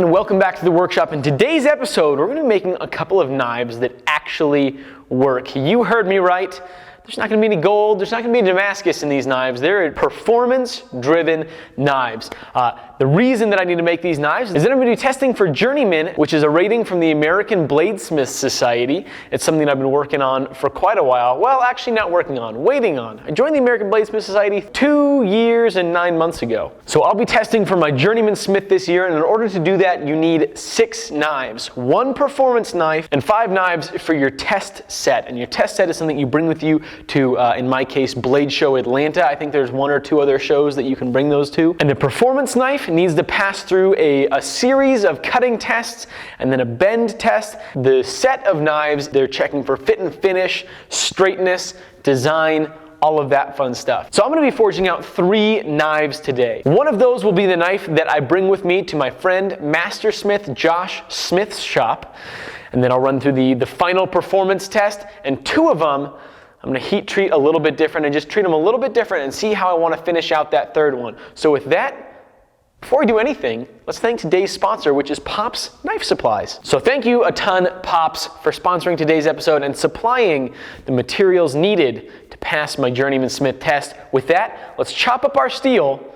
and welcome back to the workshop. In today's episode, we're going to be making a couple of knives that actually work. You heard me right. There's not going to be any gold, there's not going to be Damascus in these knives. They're performance-driven knives. The reason that I need to make these knives is that I'm going to be testing for Journeyman, which is a rating from the American Bladesmith Society. It's something I've been working on for quite a while. Well, actually not working on, waiting on. I joined the American Bladesmith Society 2 years and 9 months ago. So I'll be testing for my Journeyman Smith this year, and in order to do that, you need 6 knives. 1 performance knife and 5 knives for your test set. And your test set is something you bring with you to, in my case, Blade Show Atlanta. I think there's 1 or 2 other shows that you can bring those to. And the performance knife needs to pass through a series of cutting tests and then a bend test. The set of knives, they're checking for fit and finish, straightness, design, all of that fun stuff. So I'm going to be forging out 3 knives today. One of those will be the knife that I bring with me to my friend Mastersmith Josh Smith's shop. And then I'll run through the final performance test, and 2 of them I'm going to heat treat a little bit different and just treat them a little bit different and see how I want to finish out that 3rd one. So with that, before we do anything, let's thank today's sponsor, which is Pops Knife Supplies. So thank you a ton, Pops, for sponsoring today's episode and supplying the materials needed to pass my Journeyman Smith test. With that, let's chop up our steel,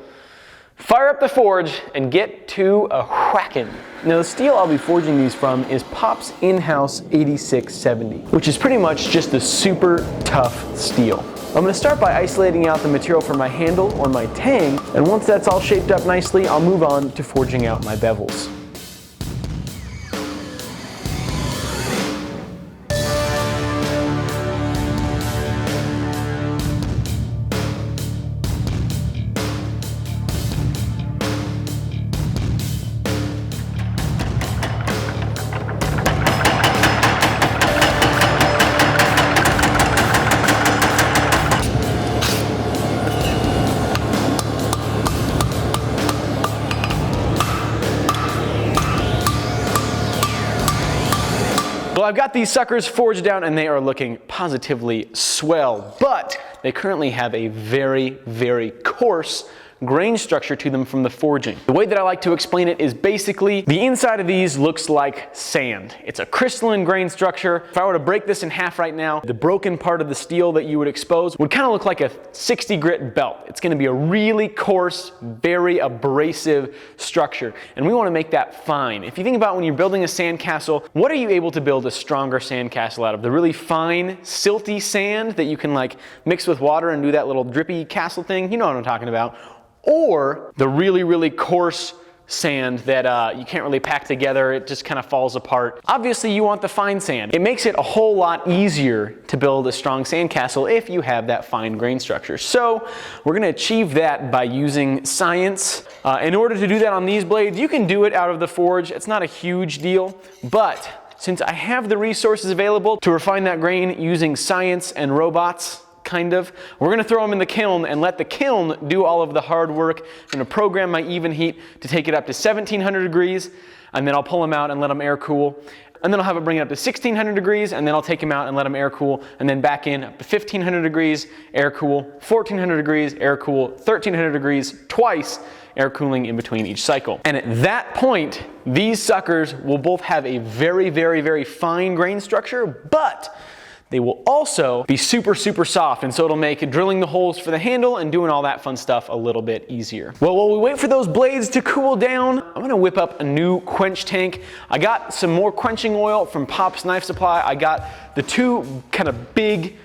fire up the forge, and get to a whacking. Now the steel I'll be forging these from is Pop's in-house 8670, which is pretty much just a super tough steel. I'm going to start by isolating out the material from my handle or my tang, and once that's all shaped up nicely, I'll move on to forging out my bevels. Well, I've got these suckers forged down and they are looking positively swell, but they currently have a very, very coarse grain structure to them from the forging. The way that I like to explain it is basically the inside of these looks like sand. It's a crystalline grain structure. If I were to break this in half right now, the broken part of the steel that you would expose would kind of look like a 60 grit belt. It's going to be a really coarse, very abrasive structure, and we want to make that fine. If you think about when you're building a sandcastle, what are you able to build a stronger sandcastle out of? The really fine, silty sand that you can like mix with water and do that little drippy castle thing? You know what I'm talking about. Or the really, really coarse sand that you can't really pack together, it just kind of falls apart. Obviously you want the fine sand. It makes it a whole lot easier to build a strong sandcastle if you have that fine grain structure. So we're going to achieve that by using science. In order to do that on these blades, you can do it out of the forge. It's not a huge deal, but since I have the resources available to refine that grain using science and robots, kind of, we're going to throw them in the kiln and let the kiln do all of the hard work. I'm going to program my even heat to take it up to 1700 degrees, and then I'll pull them out and let them air cool. And then I'll have it bring it up to 1600 degrees, and then I'll take them out and let them air cool, and then back in up to 1500 degrees, air cool, 1400 degrees, air cool, 1300 degrees, twice, air cooling in between each cycle. And at that point, these suckers will both have a very, very, very fine grain structure, but they will also be super, super soft, and so it'll make drilling the holes for the handle and doing all that fun stuff a little bit easier. Well, while we wait for those blades to cool down, I'm gonna whip up a new quench tank. I got some more quenching oil from Pop's Knife Supply. I got the 2 kind of big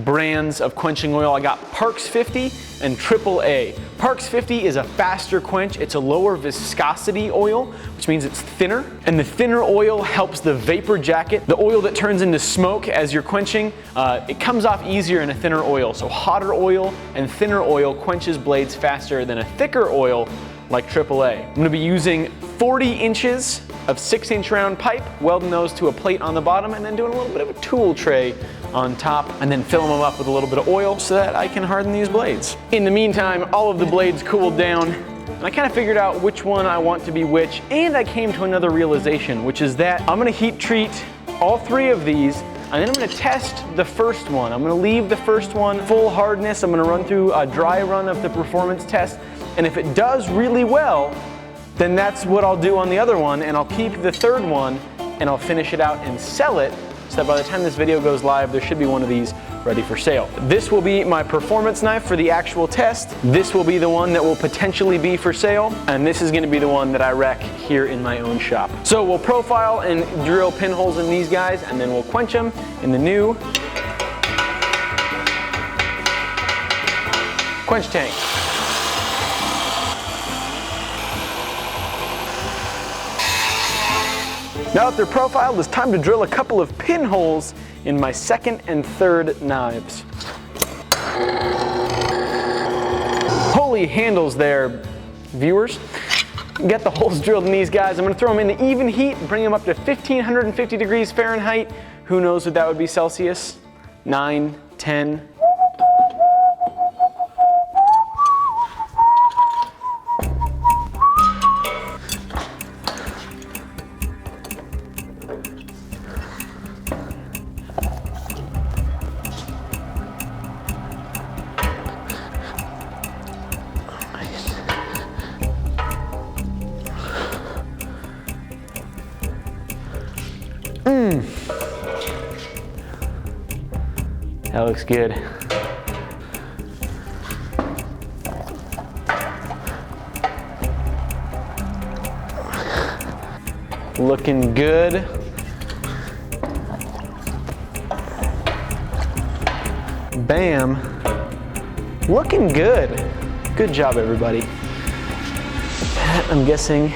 brands of quenching oil. I got Parks 50 and AAA. Parks 50 is a faster quench. It's a lower viscosity oil, which means it's thinner. And the thinner oil helps the vapor jacket, the oil that turns into smoke as you're quenching, it comes off easier in a thinner oil. So hotter oil and thinner oil quenches blades faster than a thicker oil like AAA. I'm gonna be using 40 inches of 6-inch round pipe, welding those to a plate on the bottom, and then doing a little bit of a tool tray on top, and then filling them up with a little bit of oil so that I can harden these blades. In the meantime, all of the blades cooled down, and I kind of figured out which one I want to be which, and I came to another realization, which is that I'm gonna heat treat all 3 of these, and then I'm gonna test the first one. I'm gonna leave the first one full hardness. I'm gonna run through a dry run of the performance test, and if it does really well, then that's what I'll do on the other one, and I'll keep the third one and I'll finish it out and sell it, so that by the time this video goes live, there should be one of these ready for sale. This will be my performance knife for the actual test. This will be the one that will potentially be for sale, and this is going to be the one that I wreck here in my own shop. So we'll profile and drill pinholes in these guys, and then we'll quench them in the new Quench Tank. Now that they're profiled, it's time to drill a couple of pinholes in my second and third knives. Holy handles there, viewers. Get the holes drilled in these guys. I'm gonna throw them into even heat, bring them up to 1550 degrees Fahrenheit. Who knows what that would be Celsius? 9, 10. That looks good. Looking good. Bam. Looking good. Good job, everybody. That, I'm guessing,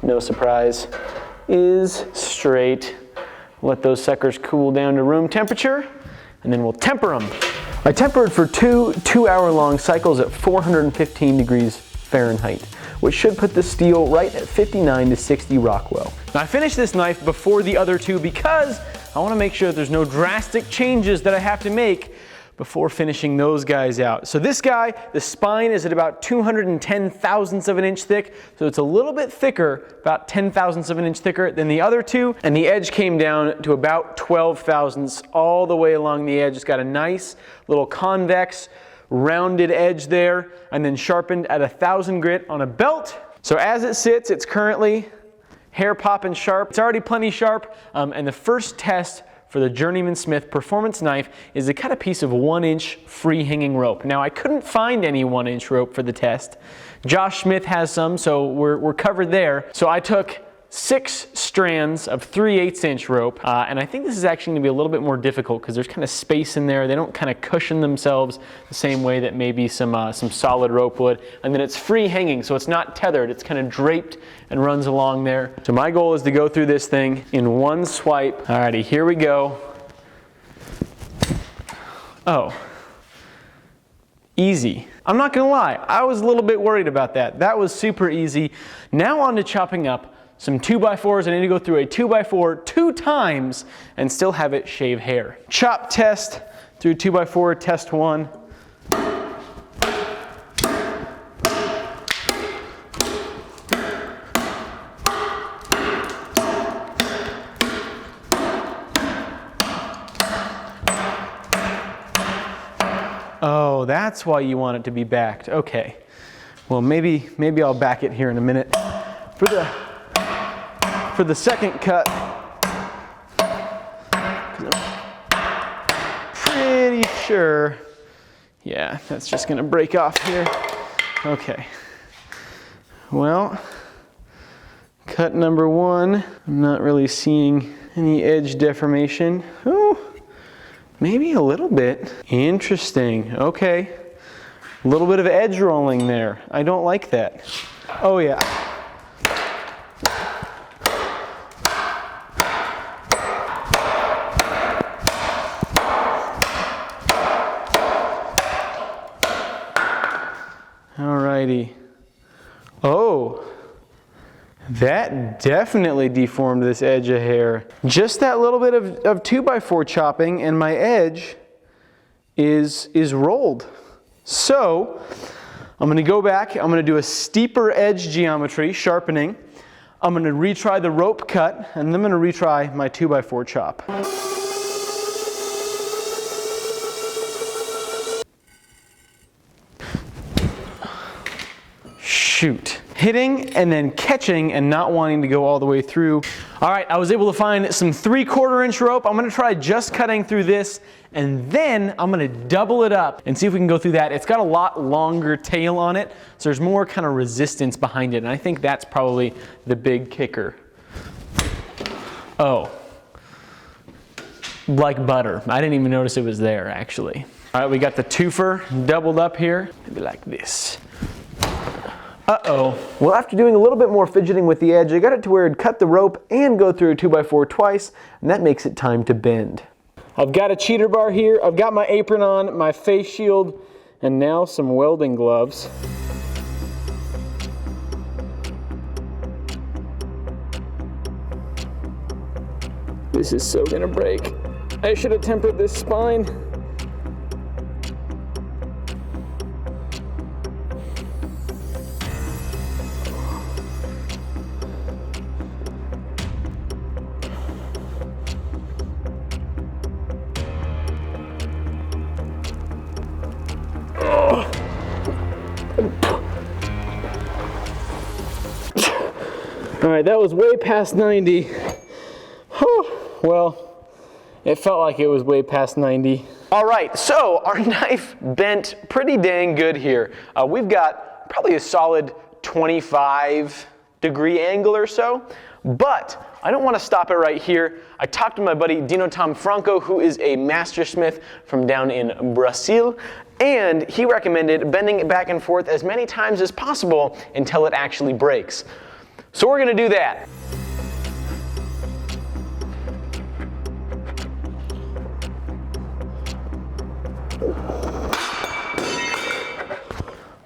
no surprise, is straight. Let those suckers cool down to room temperature, and then we'll temper them. I tempered for two 2-hour-long cycles at 415 degrees Fahrenheit, which should put the steel right at 59 to 60 Rockwell. Now I finished this knife before the other two because I want to make sure there's no drastic changes that I have to make before finishing those guys out. So this guy, the spine is at about 210 thousandths of an inch thick, so it's a little bit thicker, about 10 thousandths of an inch thicker than the other two, and the edge came down to about 12 thousandths all the way along the edge. It's got a nice little convex, rounded edge there, and then sharpened at 1000 grit on a belt. So as it sits, it's currently hair popping sharp. It's already plenty sharp, and the first test for the Journeyman Smith Performance Knife is to cut a piece of 1-inch free hanging rope. Now I couldn't find any 1-inch rope for the test. Josh Smith has some, so we're covered there. So I took 6 strands of 3/8-inch rope, and I think this is actually going to be a little bit more difficult because there's kind of space in there. They don't kind of cushion themselves the same way that maybe some solid rope would. And then it's free hanging, so it's not tethered. It's kind of draped and runs along there. So my goal is to go through this thing in one swipe. Alrighty, here we go. Oh, easy. I'm not gonna lie, I was a little bit worried about that. That was super easy. Now on to chopping up some 2x4s. I need to go through a 2x4 2 times and still have it shave hair. Chop test through 2x4, test 1. Oh, that's why you want it to be backed. Okay. Well, maybe I'll back it here in a minute. For the second cut, I'm pretty sure, yeah, that's just gonna break off here. Okay. Well, cut number 1, I'm not really seeing any edge deformation. Oh, maybe a little bit. Interesting. Okay. A little bit of edge rolling there. I don't like that. Oh yeah. Alrighty. Oh, that definitely deformed this edge a hair. Just that little bit of 2x4 chopping and my edge is rolled. So I'm gonna go back, I'm gonna do a steeper edge geometry, sharpening. I'm gonna retry the rope cut, and then I'm gonna retry my 2x4 chop. Shoot. hitting and then catching and not wanting to go all the way through. All right, I was able to find some 3/4 inch rope. I'm gonna try just cutting through this, and then I'm gonna double it up and see if we can go through that. It's got a lot longer tail on it, so there's more kind of resistance behind it, and I think that's probably the big kicker. Oh, like butter. I didn't even notice it was there, actually. All right, we got the twofer doubled up here, maybe like this. Uh-oh. Well, after doing a little bit more fidgeting with the edge, I got it to where it'd cut the rope and go through a 2x4 twice, and that makes it time to bend. I've got a cheater bar here, I've got my apron on, my face shield, and now some welding gloves. This is so gonna break. I should have tempered this spine. All right, that was way past 90. Whew. Well, it felt like it was way past 90. All right, so our knife bent pretty dang good here. We've got probably a solid 25-degree angle or so, but I don't want to stop it right here. I talked to my buddy Dino Tom Franco, who is a mastersmith from down in Brazil, and he recommended bending it back and forth as many times as possible until it actually breaks. So we're going to do that.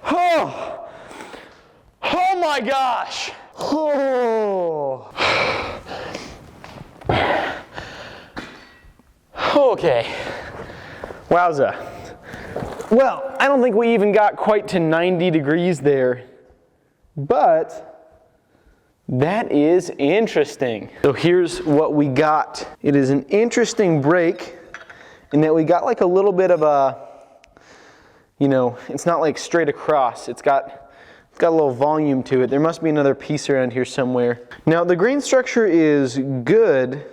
Oh, oh my gosh. Oh. Okay. Wowza. Well, I don't think we even got quite to 90 degrees there, but that is interesting. So here's what we got. It is an interesting break in that we got like a little bit of a, you know, it's not like straight across. It's got a little volume to it. There must be another piece around here somewhere. Now the grain structure is good,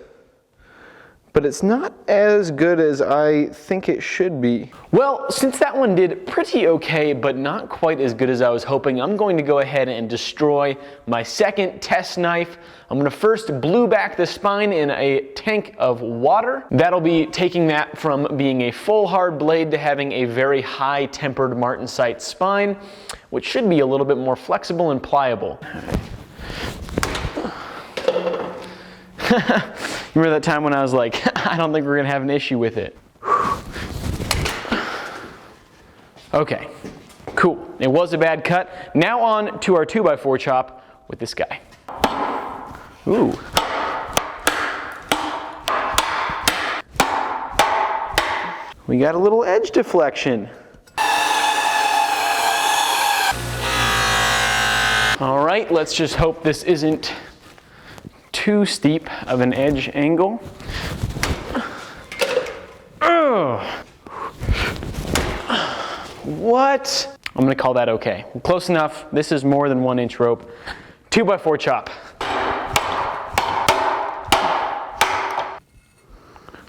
but it's not as good as I think it should be. Well, since that one did pretty okay, but not quite as good as I was hoping, I'm going to go ahead and destroy my second test knife. I'm going to first blue back the spine in a tank of water. That'll be taking that from being a full hard blade to having a very high tempered martensite spine, which should be a little bit more flexible and pliable. Remember that time when I was like, I don't think we're gonna have an issue with it. Okay, cool. It was a bad cut. Now on to our 2x4 chop with this guy. Ooh. We got a little edge deflection. All right, let's just hope this isn't too steep of an edge angle. What? I'm gonna call that okay. Close enough. This is more than 1 inch rope. 2x4 chop.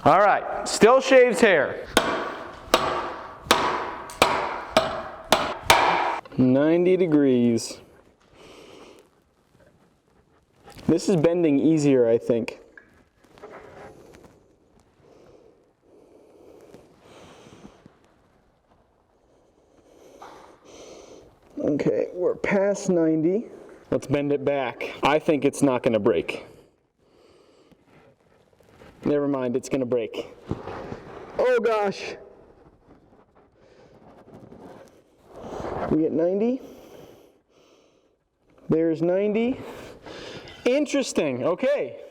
All right, still shaves hair. 90 degrees. This is bending easier, I think. Okay, we're past 90. Let's bend it back. I think it's not going to break. Never mind, it's going to break. Oh gosh. We at 90. There's 90. Interesting, okay.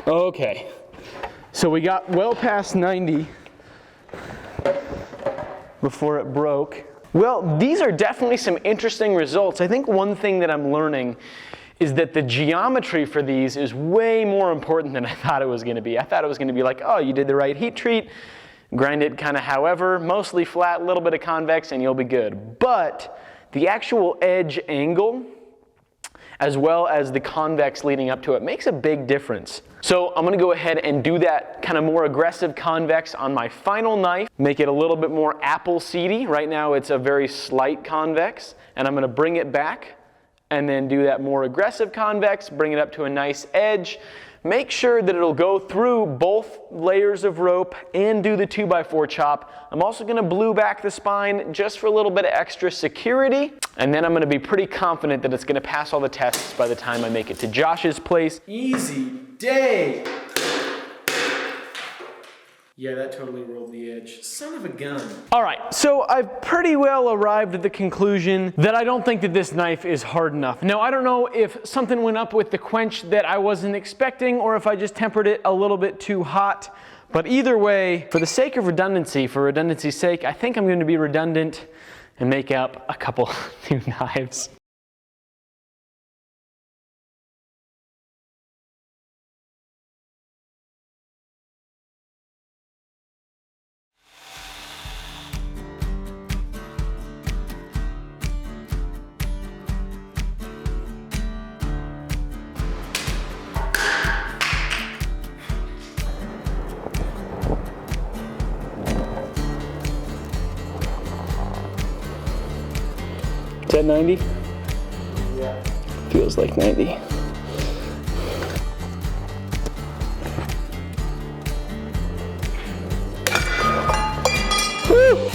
Okay, so we got well past 90 before it broke. Well, these are definitely some interesting results. I think one thing that I'm learning is that the geometry for these is way more important than I thought it was going to be. I thought it was going to be like, oh, you did the right heat treat, grind it kind of however, mostly flat, a little bit of convex, and you'll be good. But the actual edge angle, as well as the convex leading up to it, makes a big difference. So I'm going to go ahead and do that kind of more aggressive convex on my final knife, make it a little bit more apple seedy. Right now it's a very slight convex, and I'm going to bring it back and then do that more aggressive convex, bring it up to a nice edge. Make sure that it'll go through both layers of rope and do the 2x4 chop. I'm also going to blue back the spine just for a little bit of extra security. And then I'm going to be pretty confident that it's going to pass all the tests by the time I make it to Josh's place. Easy day. Yeah, that totally rolled the edge. Son of a gun. All right, so I've pretty well arrived at the conclusion that I don't think that this knife is hard enough. Now, I don't know if something went up with the quench that I wasn't expecting or if I just tempered it a little bit too hot. But either way, for the sake of redundancy, for redundancy's sake, I think I'm going to be redundant and make up a couple new knives. Is that 90? Yeah. Feels like 90. Woo!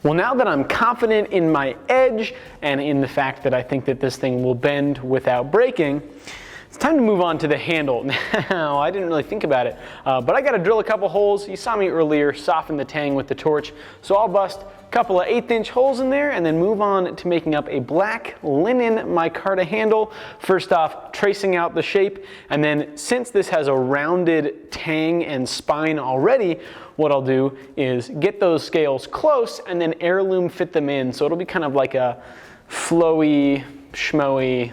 Well, now that I'm confident in my edge and in the fact that I think that this thing will bend without breaking, it's time to move on to the handle. Now, I didn't really think about it, but I got to drill a couple holes. You saw me earlier soften the tang with the torch, so I'll bust a couple of 1/8" holes in there and then move on to making up a black linen micarta handle. First off, tracing out the shape, and then since this has a rounded tang and spine already, what I'll do is get those scales close and then heirloom fit them in, so it'll be kind of like a flowy, schmoey,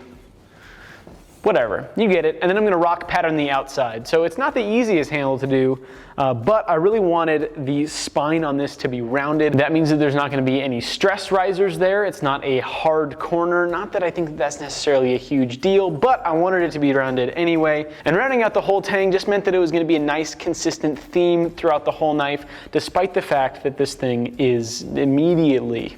whatever, you get it. And then I'm gonna rock pattern the outside. So it's not the easiest handle to do, but I really wanted the spine on this to be rounded. That means that there's not gonna be any stress risers there. It's not a hard corner. Not that I think that's necessarily a huge deal, but I wanted it to be rounded anyway. And rounding out the whole tang just meant that it was gonna be a nice consistent theme throughout the whole knife, despite the fact that this thing is immediately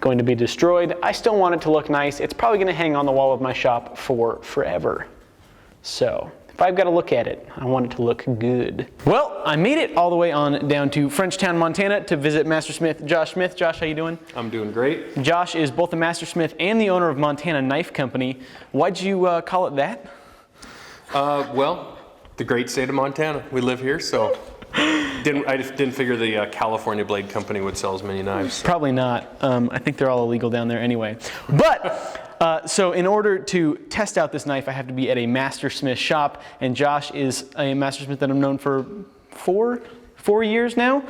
going to be destroyed. I still want it to look nice. It's probably going to hang on the wall of my shop for forever. So if I've got to look at it, I want it to look good. Well, I made it all the way on down to Frenchtown, Montana to visit Mastersmith Josh Smith. Josh, how you doing? I'm doing great. Josh is both a Mastersmith and the owner of Montana Knife Company. Why'd you call it that? Well, the great state of Montana. We live here, so I just didn't figure the California Blade Company would sell as many knives. Probably not. I think they're all illegal down there anyway. But, so in order to test out this knife, I have to be at a Mastersmith shop, and Josh is a Mastersmith that I've known for four years now.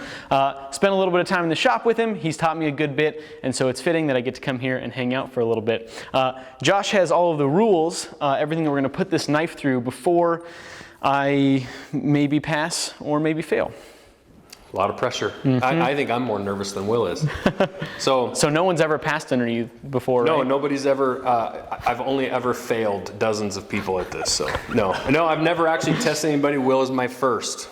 Spent a little bit of time in the shop with him. He's taught me a good bit, and so it's fitting that I get to come here and hang out for a little bit. Josh has all of the rules, everything that we're going to put this knife through before I maybe pass or maybe fail. A lot of pressure. Mm-hmm. I think I'm more nervous than Will is. So no one's ever passed under you before, no, right? Nobody's ever, I've only ever failed dozens of people at this, so no, I've never actually tested anybody. Will is my first.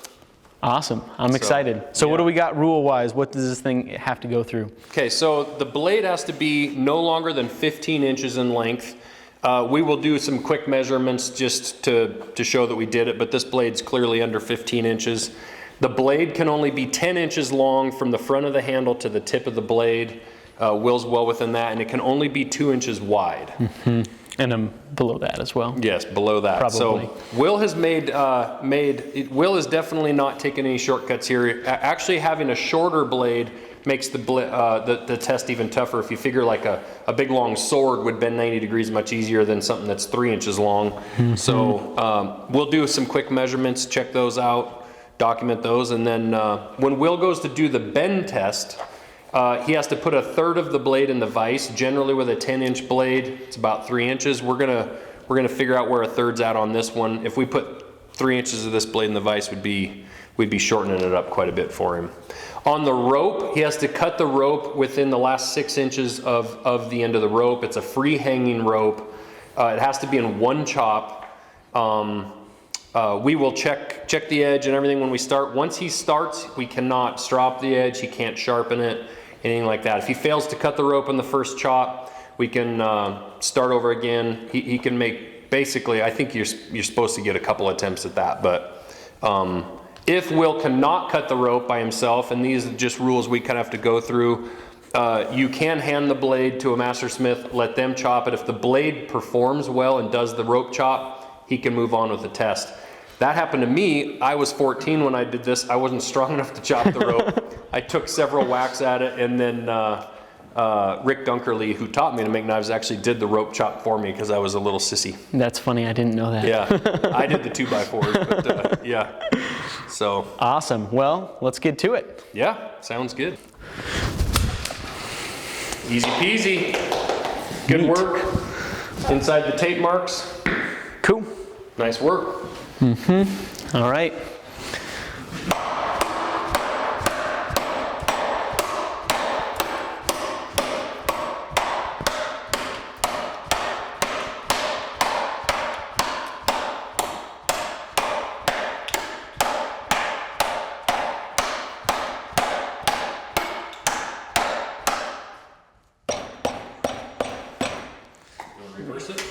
Awesome, I'm excited. So yeah. What do we got rule-wise? What does this thing have to go through? Okay, so the blade has to be no longer than 15 inches in length. We will do some quick measurements just to show that we did it, but this blade's clearly under 15 inches. The blade can only be 10 inches long from the front of the handle to the tip of the blade. Will's well within that, and it can only be 2 inches wide. Mm-hmm. And I'm below that as well. Yes, below that. Probably. So Will has Will is definitely not taking any shortcuts here. Actually, having a shorter blade makes the test even tougher. If you figure like a big long sword would bend 90 degrees much easier than something that's 3 inches long. Mm-hmm. So we'll do some quick measurements, check those out. document those. And then when Will goes to do the bend test, he has to put 1/3 of the blade in the vise. Generally with a 10-inch blade, it's about 3 inches. We're gonna figure out where 1/3's at on this one. If we put 3 inches of this blade in the vise, we'd be shortening it up quite a bit for him. On the rope, he has to cut the rope within the last 6 inches of the end of the rope. It's a free hanging rope. It has to be in one chop. We will check the edge and everything when we start. Once he starts, we cannot strop the edge. He can't sharpen it, anything like that. If he fails to cut the rope in the first chop, we can start over again. He can make, basically, I think you're supposed to get a couple attempts at that, but if Will cannot cut the rope by himself, and these are just rules we kind of have to go through, you can hand the blade to a master smith, let them chop it. If the blade performs well and does the rope chop, he can move on with the test. That happened to me. I was 14 when I did this. I wasn't strong enough to chop the rope. I took several whacks at it, and then Rick Dunkerley, who taught me to make knives, actually did the rope chop for me because I was a little sissy. That's funny, I didn't know that. Yeah, I did the 2x4s, but yeah. So awesome. Well, let's get to it. Yeah, sounds good. Easy peasy. Good work. Inside the tape marks. Cool. Nice work. Mm-hmm. All right. Reverse it?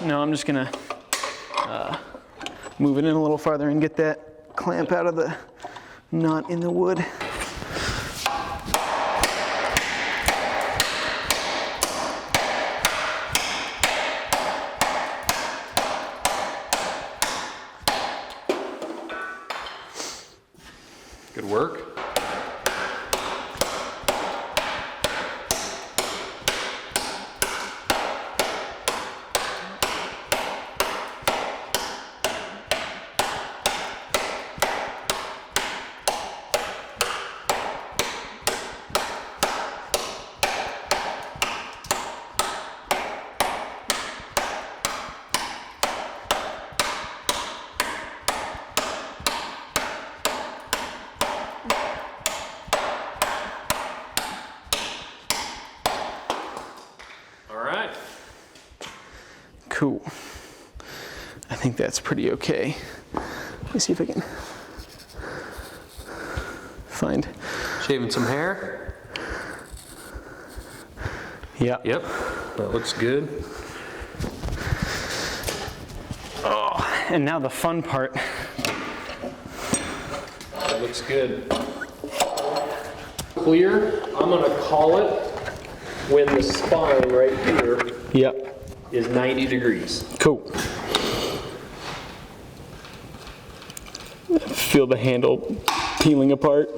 I'm just gonna move it in a little farther and get that clamp out of the knot in the wood. Good work. Cool. I think that's pretty okay. Let me see if I can find. Shaving some hair? Yeah. Yep, that looks good. Oh, and now the fun part. That looks good. Clear, I'm gonna call it when the spine right here is 90 degrees. Cool. Feel the handle peeling apart.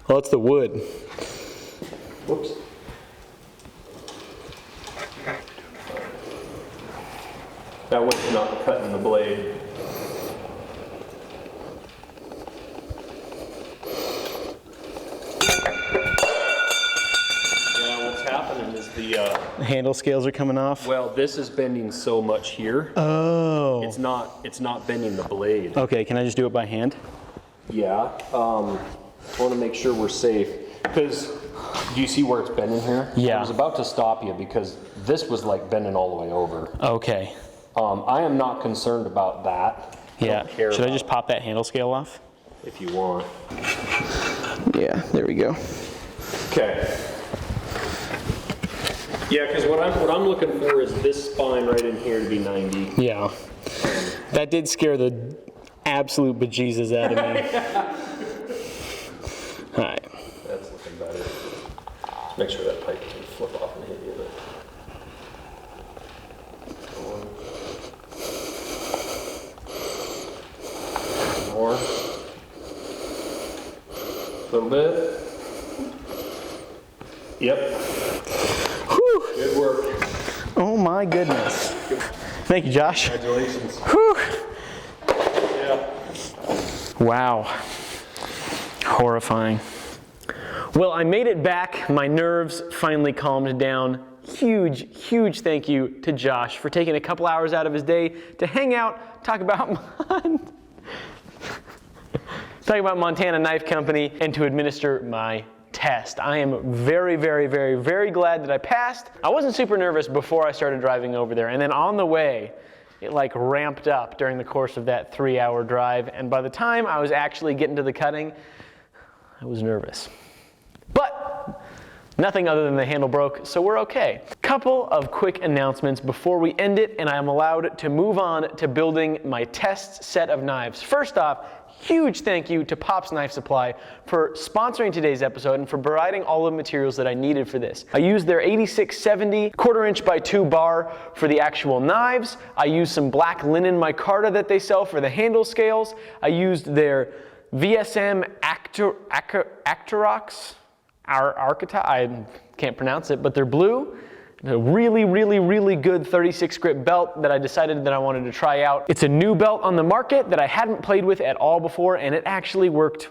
Oh, that's the wood. Whoops. That one's not cutting the blade. Yeah, what's happening is the handle scales are coming off. well, this is bending so much here. Oh. It's not bending the blade. Okay, can I just do it by hand? Yeah. I want to make sure we're safe because do you see where it's bending here? Yeah. I was about to stop you because this was like bending all the way over. Okay. I am not concerned about that. Yeah. Don't care Should I about just pop that handle scale off? if you want. Yeah, there we go. Okay. Yeah, because what I'm looking for is this spine right in here to be 90. Yeah. That did scare the absolute bejesus out of me. All right. That's looking better. Just make sure that pipe doesn't flip off and hit you. More. A little bit. Yep. Whew. Good work. Oh my goodness. Thank you, Josh. Congratulations. Whew. Yeah. Wow. Horrifying. Well, I made it back. My nerves finally calmed down. Huge thank you to Josh for taking a couple hours out of his day to hang out, talk about Montana Knife Company, and to administer my test. I am very glad that I passed. I wasn't super nervous before I started driving over there, and then on the way, it like ramped up during the course of that 3-hour drive, and by the time I was actually getting to the cutting, I was nervous. But nothing other than the handle broke, so we're okay. Couple of quick announcements before we end it, and I am allowed to move on to building my test set of knives. First off, huge thank you to Pop's Knife Supply for sponsoring today's episode and for providing all the materials that I needed for this. I used their 8670 1/4" by 2 bar for the actual knives. I used some black linen micarta that they sell for the handle scales. I used their VSM Actorox, I can't pronounce it, but they're blue. A really good 36 grip belt that I decided that I wanted to try out. It's a new belt on the market that I hadn't played with at all before, and it actually worked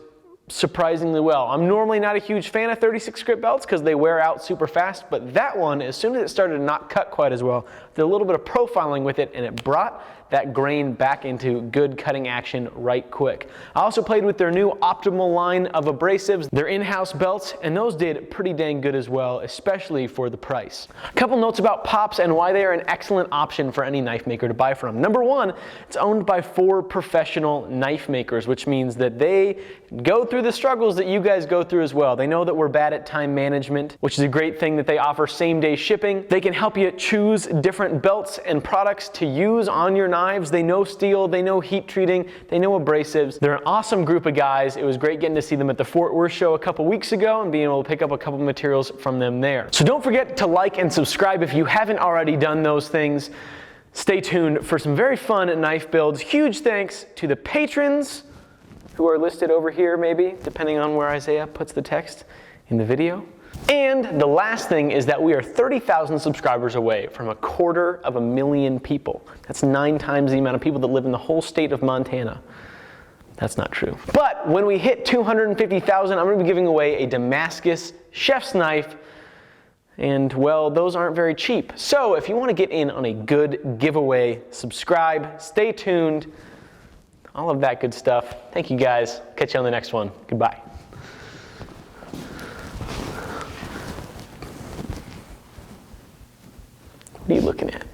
surprisingly well. I'm normally not a huge fan of 36 grip belts because they wear out super fast, but that one, as soon as it started to not cut quite as well, did a little bit of profiling with it, and it brought that grain back into good cutting action right quick. I also played with their new Optimal line of abrasives, their in-house belts, and those did pretty dang good as well, especially for the price. A couple notes about Pops and why they are an excellent option for any knife maker to buy from. Number one, it's owned by 4 professional knife makers, which means that they go through the struggles that you guys go through as well. They know that we're bad at time management, which is a great thing that they offer same-day shipping. They can help you choose different belts and products to use on your knives. They know steel, they know heat treating, they know abrasives. They're an awesome group of guys. It was great getting to see them at the Fort Worth show a couple weeks ago and being able to pick up a couple materials from them there. So don't forget to like and subscribe if you haven't already done those things. Stay tuned for some very fun knife builds. Huge thanks to the patrons who are listed over here, maybe, depending on where Isaiah puts the text in the video. And the last thing is that we are 30,000 subscribers away from 250,000 people. That's 9 times the amount of people that live in the whole state of Montana. That's not true. But when we hit 250,000, I'm going to be giving away a Damascus chef's knife. And well, those aren't very cheap. So if you want to get in on a good giveaway, subscribe, stay tuned, all of that good stuff. Thank you guys. Catch you on the next one. Goodbye. What are you looking at?